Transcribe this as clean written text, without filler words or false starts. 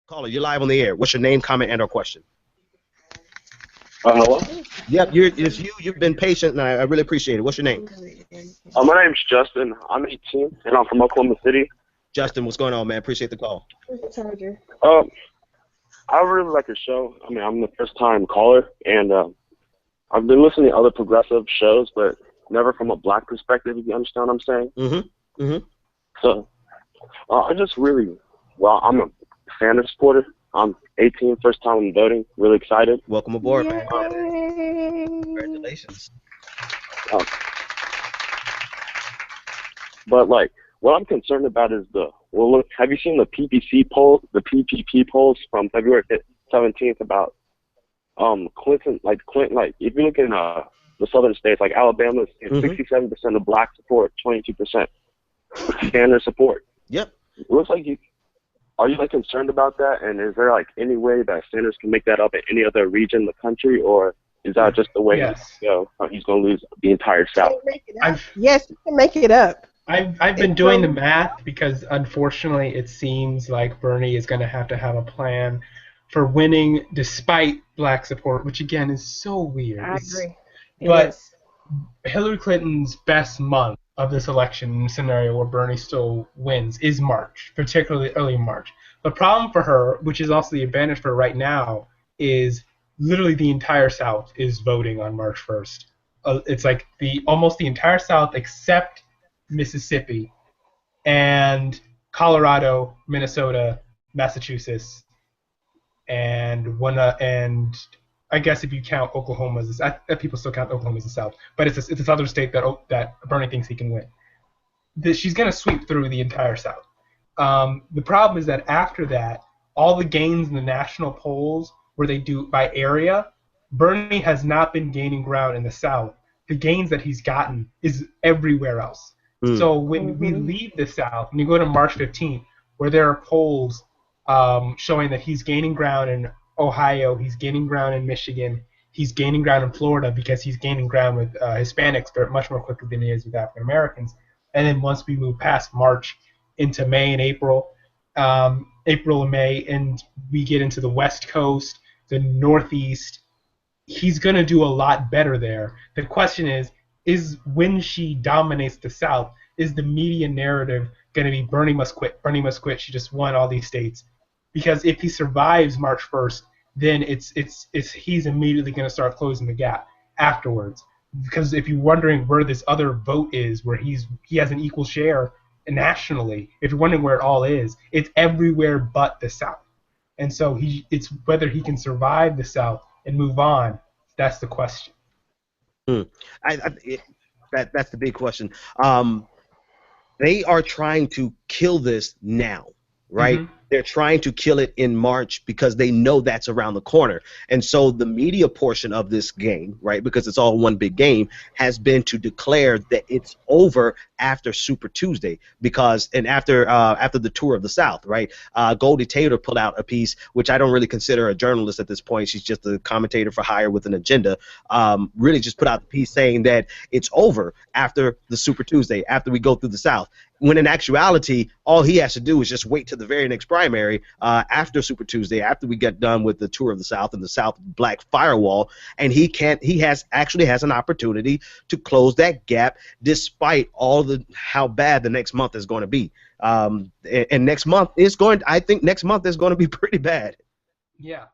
Caller, you're live on the air. What's your name, comment, and/or question? Hello? Yep, it's you. You've been patient, and I really appreciate it. What's your name? My name's Justin. I'm 18, and I'm from Oklahoma City. Justin, what's going on, man? Appreciate the call. I really like your show. I mean, I'm the first-time caller, and I've been listening to other progressive shows, but never from a black perspective, if you understand what I'm saying. Mm-hmm. Mm-hmm. So I just really, I'm a Sanders supporter. I'm 18, first time I'm voting. Really excited. Welcome aboard, man. Congratulations. But like, what I'm concerned about is look, have you seen the PPP polls from February 17th about Clinton, if you look in the southern states, like Alabama, it's 67% of black support, 22% Sanders support. Yep. It looks like are you like concerned about that? And is there like any way that Sanders can make that up in any other region in the country, or is that just the way he's going to lose the entire South? Yes, you can make it up. I've been doing the math because unfortunately it seems like Bernie is going to have a plan for winning despite black support, which again is so weird. I agree. But Hillary Clinton's best month of this election scenario where Bernie still wins is March, particularly early March. The problem for her, which is also the advantage for her right now, is literally the entire South is voting on March 1st. It's like almost the entire South except Mississippi and Colorado, Minnesota, Massachusetts, and I guess if you count Oklahoma as people still count Oklahoma as the South, but it's this other state that Bernie thinks he can win. She's going to sweep through the entire South. The problem is that after that, all the gains in the national polls where they do by area, Bernie has not been gaining ground in the South. The gains that he's gotten is everywhere else. So when we leave the South, when you go to March 15th, where there are polls showing that he's gaining ground in Ohio, he's gaining ground in Michigan, he's gaining ground in Florida because he's gaining ground with Hispanics much more quickly than he is with African Americans. And then once we move past March into May and April and May, and we get into the West Coast, the Northeast, he's going to do a lot better there. The question is when she dominates the South, is the media narrative going to be Bernie must quit, she just won all these states? Because if he survives March 1st, then he's immediately going to start closing the gap afterwards. Because if you're wondering where this other vote is, where he has an equal share nationally, if you're wondering where it all is, it's everywhere but the South. And so it's whether he can survive the South and move on. That's the question. That's the big question. They are trying to kill this now, right? Mm-hmm. They're trying to kill it in March because they know that's around the corner. And so the media portion of this game, right, because it's all one big game, has been to declare that it's over after Super Tuesday after the tour of the South, right? Goldie Taylor put out a piece, which I don't really consider a journalist at this point. She's just a commentator for hire with an agenda. Really just put out the piece saying that it's over after the Super Tuesday, after we go through the South. When in actuality, all he has to do is just wait to the very next primary after Super Tuesday, after we get done with the tour of the South and the South Black Firewall, and he has an opportunity to close that gap despite how bad the next month is going to be. And next month is going to be pretty bad. Yeah,